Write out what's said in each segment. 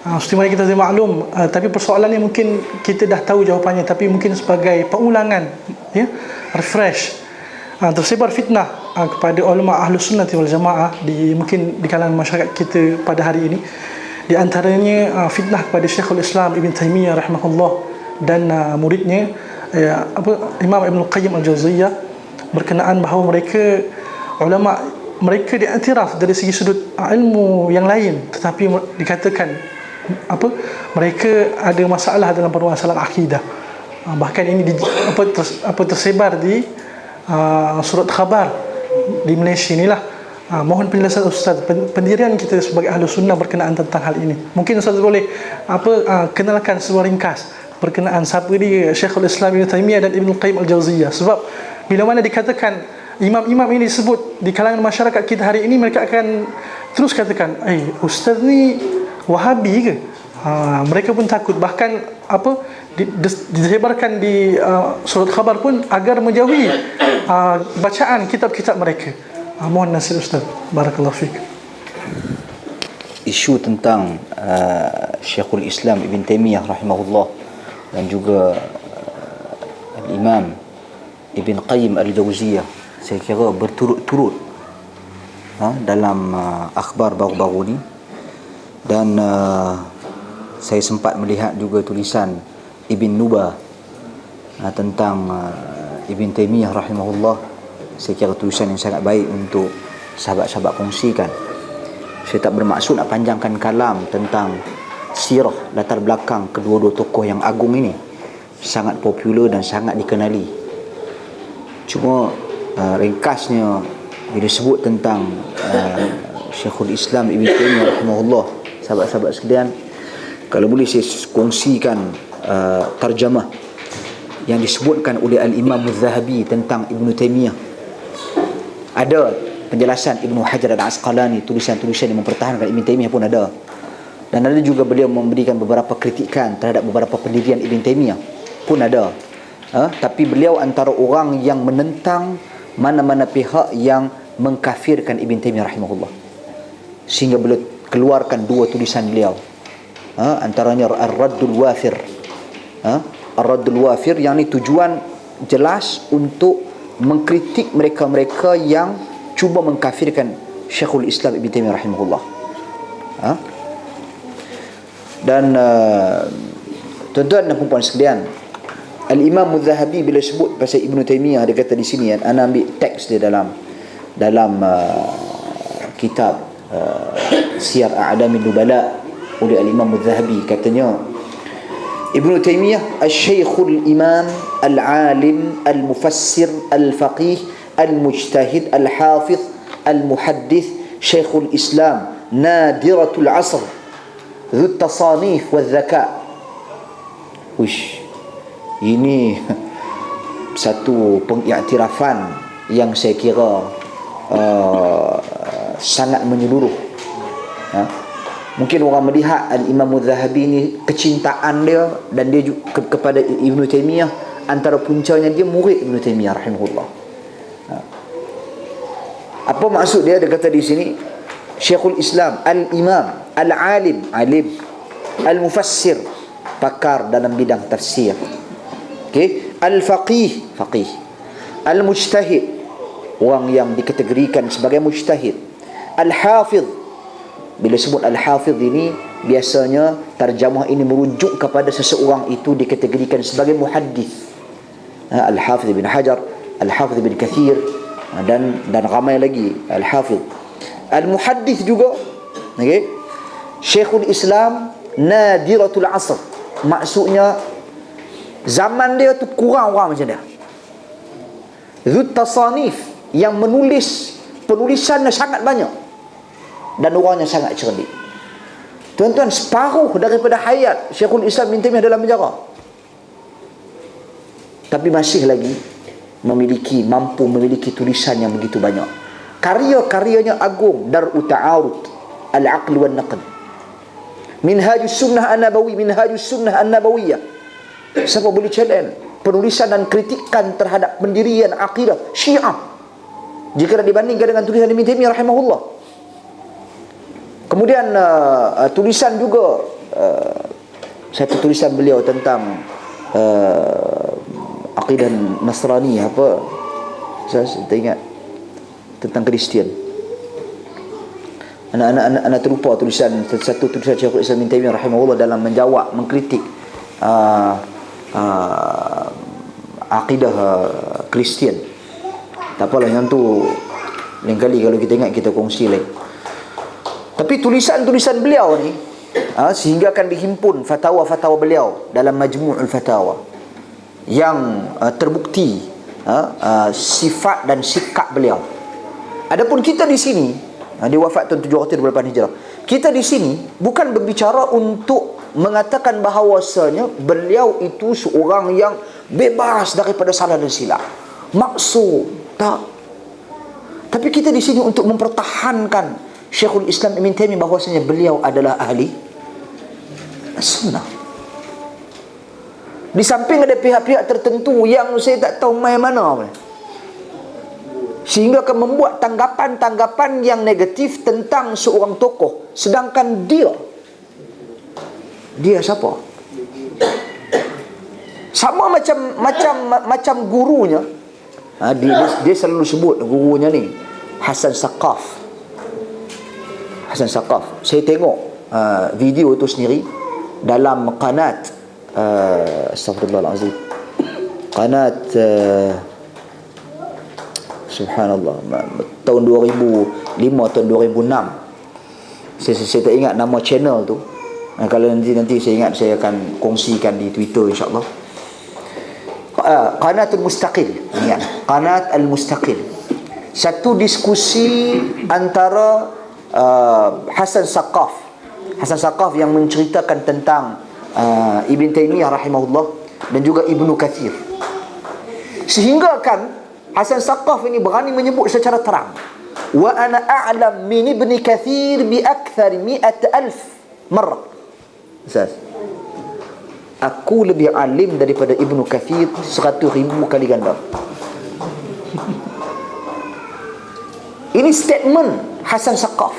Seperti mana kita dah maklum, tapi persoalan ni mungkin kita dah tahu jawapannya, tapi mungkin sebagai pengulangan, ya, refresh. Tersebar fitnah kepada ulama Ahlus Sunnah wal Jamaah mungkin di kalangan masyarakat kita pada hari ini. Di antaranya fitnah kepada Syekhul Islam Ibn Taymiyah rahimahullah dan muridnya Imam Ibn Qayyim Al-Jauziyah, berkenaan bahawa ulama mereka diiktiraf dari segi sudut ilmu yang lain, tetapi dikatakan mereka ada masalah dalam permasalahan akidah. Bahkan ini tersebar di surat khabar di Malaysia inilah. Mohon penjelasan Ustaz, pendirian kita sebagai ahli sunnah berkenaan tentang hal ini. Mungkin Ustaz boleh kenalkan sebuah ringkas berkenaan siapa dia Syekhul Islam Ibn Taymiyah dan Ibn Qayyim Al-Jauziyah. Sebab bila mana dikatakan imam-imam ini disebut di kalangan masyarakat kita hari ini, mereka akan terus katakan, Ustaz ni Wahabi ke? Mereka pun takut. Bahkan disebarkan di surat khabar pun agar menjauhi bacaan kitab-kitab mereka. Mohon nasihat Ustaz. Barakallahu fiik. Isu tentang Syekhul Islam Ibn Taymiyah rahimahullah dan juga Imam Ibn Qayyim Al-Jauziyah, saya kira berturut-turut dalam akhbar baru-baru ni. Dan saya sempat melihat juga tulisan Ibn Nuba tentang Ibn Taymiyah rahimahullah. Saya kira tulisan yang sangat baik untuk sahabat-sahabat kongsikan. Saya tak bermaksud nak panjangkan kalam tentang sirah, latar belakang kedua-dua tokoh yang agung ini. Sangat popular dan sangat dikenali. Cuma ringkasnya bila sebut tentang Syekhul Islam Ibn Taymiyah rahimahullah, sahabat-sahabat sekalian, kalau boleh saya kongsikan tarjamah yang disebutkan oleh Al-Imam Al-Zahabi tentang Ibn Taymiyah. Ada penjelasan Ibn Hajar Al-Asqalani, tulisan-tulisan yang mempertahankan Ibn Taymiyah pun ada. Dan ada juga beliau memberikan beberapa kritikan terhadap beberapa pendirian Ibn Taymiyah pun ada. Tapi beliau antara orang yang menentang mana-mana pihak yang mengkafirkan Ibn Taymiyah rahimahullah, sehingga beliau keluarkan dua tulisan beliau, antaranya Ar-Raddul Wafir. Ar-Raddul Wafir yang ni tujuan jelas untuk mengkritik mereka-mereka yang cuba mengkafirkan Syekhul Islam Ibn Taymiyah rahimahullah. Dan tuan-tuan dan puan-puan sekalian, Al-Imam Al-Zahabi bila sebut pasal Ibn Taymiyah, dia kata di sini, ana ambil teks dia dalam kitab Siyar A'lamin Nubala oleh Al-Imam Al-Zahabi. Katanya Ibn Taymiyah al-Shaykhul Imam al-Alim al-Mufassir al-Faqih al-Mujtahid al-Hafiz al-Muhaddith Shaykhul Islam Nadiratul Asr Dhu Tasanif wal Dhaka. Ini satu pengiktirafan yang saya kira sangat menyeluruh. Mungkin orang melihat Al-Imam Al-Zahabi ni, kecintaan dia dan dia kepada Ibn Taymiyah, antara puncanya dia murid Ibn Taymiyah rahimahullah. Apa maksud dia? Dia kata di sini Syekhul Islam Al-Imam Al-Alim, alim, Al-Mufassir, pakar dalam bidang tafsir, Al-Faqih, faqih, Al-Mujtahid, orang yang dikategorikan sebagai mujtahid, Al-Hafiz. Bila sebut Al-Hafiz ini, biasanya terjemah ini merujuk kepada seseorang itu dikategorikan sebagai muhaddis. Al-Hafiz Ibn Hajar, Al-Hafiz Ibn Kathir, dan ramai lagi Al-Hafiz. Al-Muhaddis juga, Syekhul Islam Nadiratul Asr, maksudnya zaman dia tu kurang orang macam dia. Dhu Tasanif, yang menulis, penulisannya sangat banyak dan orangnya sangat cerdik. Tuan-tuan, separuh daripada hayat Syekhul Islam Ibn Taymiyah dalam penjara, tapi masih lagi mampu memiliki tulisan yang begitu banyak. Karya-karyanya agung. Dar'u Ta'arud, Al-Aql wal Naql, Minhajus Sunnah An-Nabawiyah. Siapa boleh challenge penulisan dan kritikan terhadap pendirian akidah Syiah jika dibandingkan dengan tulisan Ibn Taymiyah rahimahullah. Kemudian tulisan juga satu tulisan beliau tentang akidah Nasrani apa, saya ingat tentang Kristian. Anak terlupa satu tulisan Syekhul Islam Ibn Taimiyah rahimahullah dalam menjawab, mengkritik akidah Kristian. Tak apalah, yang tu lain kali kalau kita ingat kita kongsi lain. Tapi tulisan-tulisan beliau ni sehingga akan dihimpun fatwa-fatwa beliau dalam Majmu'ul Fatawa yang terbukti sifat dan sikap beliau. Adapun kita di sini, dia wafat tahun 728 Hijrah. Kita di sini bukan berbicara untuk mengatakan bahawasanya beliau itu seorang yang bebas daripada salah dan silap, maksum, tak. Tapi kita di sini untuk mempertahankan Syekhul Islam Ibn Taimiyah bahawasanya beliau adalah ahli sunnah. Di samping ada pihak-pihak tertentu yang saya tak tahu main mana, sehingga akan membuat tanggapan-tanggapan yang negatif tentang seorang tokoh, sedangkan dia siapa? Sama macam gurunya. Dia selalu sebut gurunya ni Hasan Saqaf. Saya tengok video itu sendiri dalam qanat astagfirullahalazim, qanat subhanallah, tahun 2005 tahun 2006. Saya tak ingat nama channel tu. Kalau nanti saya ingat, saya akan kongsikan di Twitter insya-Allah. Qanatul Mustaqil, ingat, Qanat Al-Mustaqil. Satu diskusi antara Hasan Saqaf yang menceritakan tentang Ibn Taimiyah rahimahullah dan juga Ibnu Katsir. Sehingga kan Hasan Saqaf ini berani menyebut secara terang, wa ana a'lam min Ibn Katsir bi akthar 100,000 marrah. Aku lebih alim daripada Ibnu Katsir 100,000 kali ganda. Ini statement Hasan Saqaf.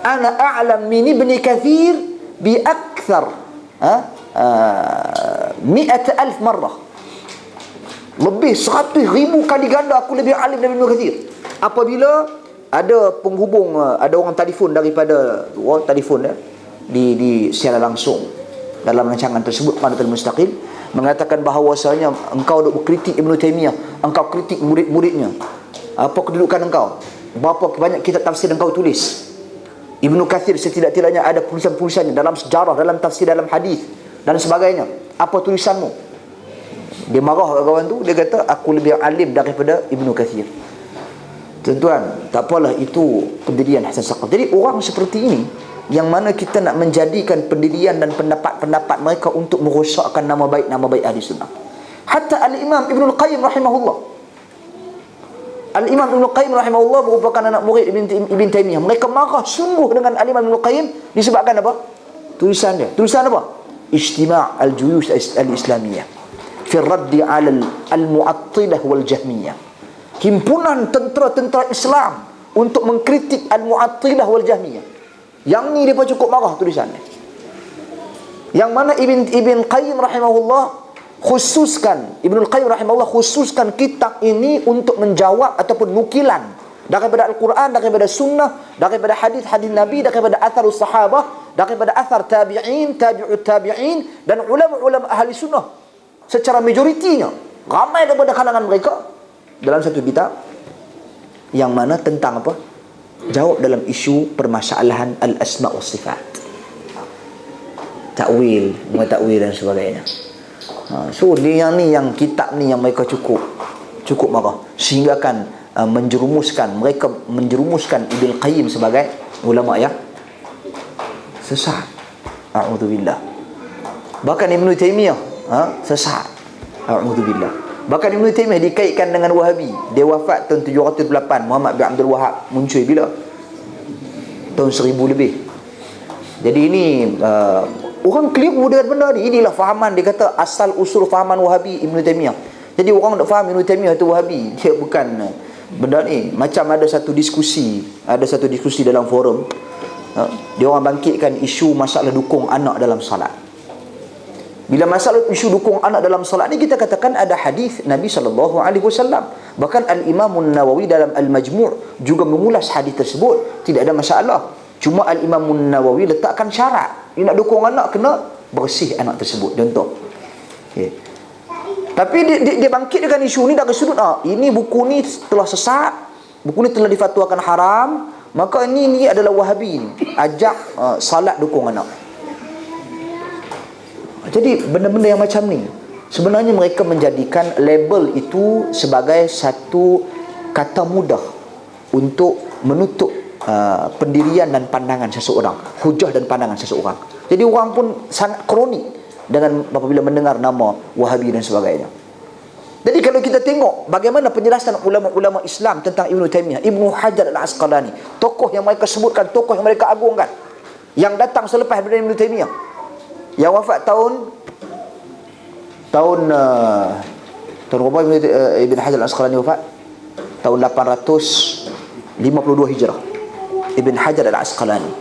Ana a'lam min Ibn Katsir bi akthar 100,000 marrah. Lebih 100,000 kali ganda aku lebih alim daripada Ibn Katsir. Apabila ada penghubung, ada orang telefon daripada telefon di secara langsung dalam rancangan tersebut, Qanatul Mustaqil, mengatakan bahawasanya engkau duk berkritik Ibn Taimiyah, engkau kritik murid-muridnya. Apa kedudukan engkau? Berapa banyak kitab tafsir engkau tulis? Ibn Katsir setidak-tidaknya ada tulisan-tulisannya dalam sejarah, dalam tafsir, dalam hadis dan sebagainya. Apa tulisanmu? Dia marah kawan tu, dia kata aku lebih alim daripada Ibn Katsir. Tuan-tuan, tak apalah, itu pendirian Hasan Saqaf. Jadi orang seperti ini yang mana kita nak menjadikan pendirian dan pendapat-pendapat mereka untuk merosakkan nama baik ahli sunnah. Hatta Al-Imam Ibnul Qayyim rahimahullah, Al-Imam Ibnul Qayyim rahimahullah merupakan anak murid Ibn Taimiyah. Mereka marah sungguh dengan Al-Imam Ibnul Qayyim disebabkan apa? Tulisan dia. Tulisan apa? Ijtima' al-Juyush al-Islamiyah fi raddi 'ala al-Mu'attilah wal Jahmiyah. Himpunan tentera-tentera Islam untuk mengkritik al-Mu'attilah wal Jahmiyah. Yang ni dia pun cukup marah tulisannya. Yang mana Ibn Qayyim rahimahullah Ibnul Qayyim rahimahullah khususkan kitab ini untuk menjawab ataupun nukilan daripada Al-Quran, daripada sunnah, daripada hadis-hadis Nabi, daripada atharus sahabah, daripada athar tabi'in, tabi'ut tabi'in dan ulama-ulama ahli sunnah secara majoritinya, ramai daripada kalangan mereka, dalam satu kitab yang mana tentang apa? Jawab dalam isu permasalahan al-asma' wa sifat, takwil, mutakwil dan sebagainya. So dia yang kitab ni yang mereka cukup marah, sehingga kan mereka menjerumuskan Ibn Qayyim sebagai ulama yang sesat. A'udzubillah. Bahkan Ibn Taimiyah sesat. A'udzubillah. Bahkan Ibn Taimiyah dikaitkan dengan Wahabi. Dia wafat tahun 708. Muhammad bin Abdul Wahab muncul bila? Tahun 1000 lebih. Jadi ini orang keliru dengan benda ni. Inilah fahaman, dia kata asal usul fahaman Wahabi Ibn Taimiyah. Jadi orang nak faham Ibn Taimiyah itu Wahabi, dia bukan benda ni. Macam ada satu diskusi dalam forum Dia orang bangkitkan isu masalah dukung anak dalam solat. Bila masalah isu dukung anak dalam solat ni, kita katakan ada hadis Nabi SAW. Bahkan Al-Imam Nawawi dalam Al-Majmu' juga mengulas hadis tersebut. Tidak ada masalah. Cuma Al-Imam Nawawi letakkan syarat. Dia nak dukung anak, kena bersih anak tersebut. Contoh. Okay. Tapi dia bangkit dengan isu ni dari sudut, ini buku ni telah sesat, buku ni telah difatwakan haram, maka ini adalah Wahabi ni. Ajak salat dukung anak. Jadi benda-benda yang macam ni, sebenarnya mereka menjadikan label itu sebagai satu kata mudah untuk menutup pendirian dan pandangan seseorang, hujah dan pandangan seseorang. Jadi orang pun sangat kronik dengan apabila mendengar nama Wahabi dan sebagainya. Jadi kalau kita tengok bagaimana penjelasan ulama-ulama Islam tentang Ibn Taymiyah, Ibn Hajar Al-Asqalani, tokoh yang mereka sebutkan, tokoh yang mereka agungkan, yang datang selepas Ibn Taymiyah, yang wafat tahun berapa Ibn Hajar Al-Asqalani wafat? Tahun 852 Hijrah. Ibn Hajar Al-Asqalani,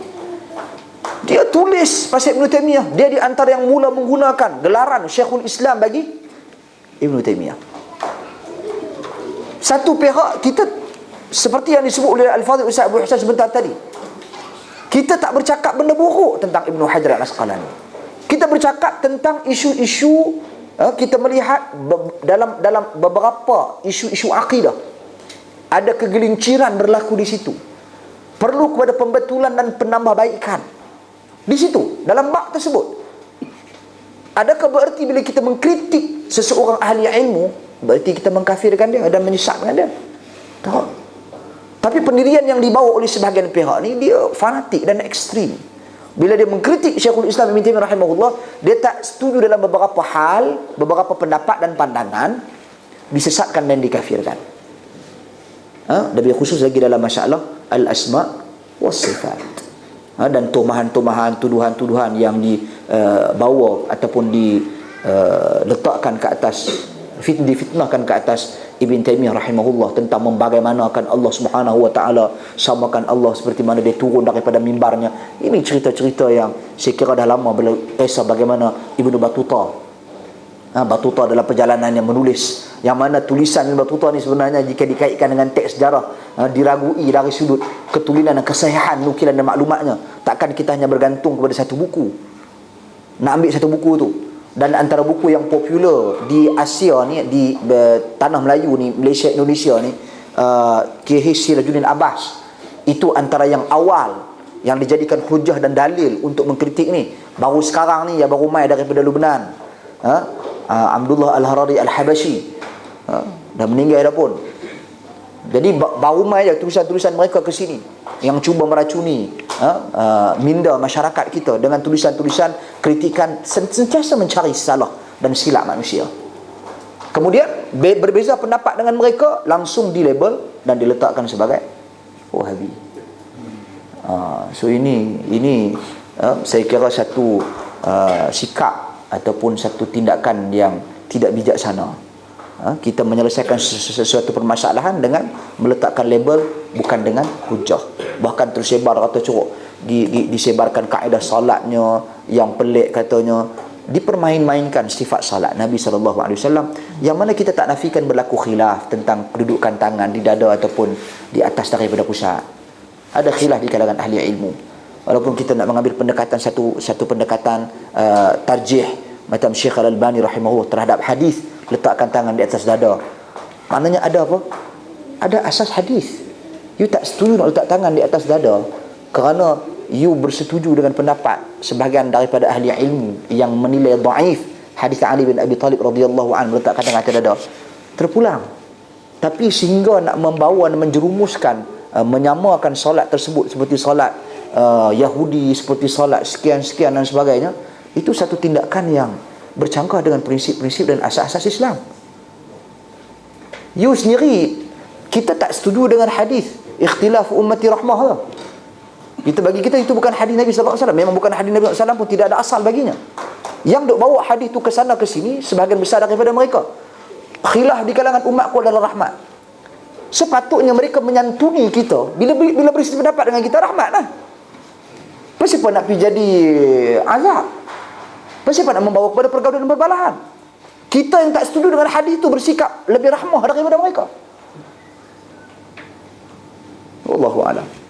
dia tulis pasal Ibn Taymiyah. Dia di antara yang mula menggunakan gelaran Syekhul Islam bagi Ibn Taymiyah. Satu pihak, kita seperti yang disebut oleh Al-Fadhil Ustaz Abu Ihsan sebentar tadi, kita tak bercakap benda buruk tentang Ibn Hajar Al-Asqalani. Kita bercakap tentang isu-isu, kita melihat dalam beberapa isu-isu akidah ada kegelinciran berlaku di situ. Perlu kepada pembetulan dan penambahbaikan di situ, dalam bab tersebut. Adakah bererti bila kita mengkritik seseorang ahli ilmu, berarti kita mengkafirkan dia dan menyesatkan dia? Tak. Tapi pendirian yang dibawa oleh sebahagian pihak ni, dia fanatik dan ekstrim. Bila dia mengkritik Syekhul Islam Ibn Taymiyah rahimahullah, dia tak setuju dalam beberapa hal, beberapa pendapat dan pandangan, disesatkan dan dikafirkan. Lebih khusus lagi dalam masalah al-asma' was sifat. Dan tumahan-tumahan, tuduhan-tuduhan yang dibawa ataupun diletakkan ke atas, difitnahkan ke atas Ibn Taymiyah rahimahullah tentang membagaimanakan Allah Subhanahu wa taala, samakan Allah seperti mana dia turun daripada mimbarnya. Ini cerita-cerita yang saya kira dah lama kisah bagaimana Ibnu Battuta dalam perjalanannya menulis, yang mana tulisan Ibnu Battuta ni sebenarnya jika dikaitkan dengan teks sejarah diragui dari sudut ketulinan dan kesahihan nukilan dan maklumatnya. Takkan kita hanya bergantung kepada satu buku, nak ambil satu buku tu. Dan antara buku yang popular di Asia ni, di tanah Melayu ni, Malaysia, Indonesia ni, KH Sirajuddin Abbas, itu antara yang awal yang dijadikan hujah dan dalil untuk mengkritik ni. Baru sekarang ni yang baru mai daripada Lubnan, Abdullah Al-Harari Al-Habashi, dah meninggal dah pun. Jadi baru mai je tulisan-tulisan mereka ke sini yang cuba meracuni minda masyarakat kita dengan tulisan-tulisan kritikan, sentiasa mencari salah dan silap manusia. Kemudian berbeza pendapat dengan mereka, langsung dilabel dan diletakkan sebagai Wahabi. So ini saya kira satu sikap ataupun satu tindakan yang tidak bijaksana. Kita menyelesaikan sesuatu permasalahan dengan meletakkan label, bukan dengan hujah. Bahkan tersebar kata curuk, disebarkan kaedah salatnya yang pelik katanya, dipermain-mainkan sifat salat Nabi SAW, yang mana kita tak nafikan berlaku khilaf tentang kedudukan tangan di dada ataupun di atas daripada pusat. Ada khilaf di kalangan ahli ilmu. Walaupun kita nak mengambil pendekatan satu pendekatan tarjih macam Syekh Al-Albani rahimahullah terhadap hadis letakkan tangan di atas dada, maknanya ada apa? Ada asas hadis. You tak setuju nak letak tangan di atas dada kerana you bersetuju dengan pendapat sebahagian daripada ahli ilmu yang menilai dhaif hadis Ali bin Abi Talib radhiyallahu anhu meletakkan tangan atas dada, terpulang. Tapi sehingga nak membawa dan menjerumuskan, menyamakan solat tersebut seperti solat Yahudi, seperti solat sekian-sekian dan sebagainya, itu satu tindakan yang bercanggah dengan prinsip-prinsip dan asas-asas Islam. You sendiri, kita tak setuju dengan hadis ikhtilaf ummati rahmah lah. Bagi kita itu bukan hadis Nabi SAW. Memang bukan hadis Nabi SAW pun tidak ada asal baginya. Yang duk bawa hadis tu ke sana ke sini, sebahagian besar daripada mereka, khilaf di kalangan umatku adalah rahmat. Sepatutnya mereka menyantuni kita bila berselisih pendapat dengan kita, rahmat lah. Kenapa nak pergi jadi azab? Kenapa nak membawa kepada pergaulan dan perbalahan? Kita yang tak setuju dengan hadis itu bersikap lebih rahmah daripada mereka. Wallahu a'lam.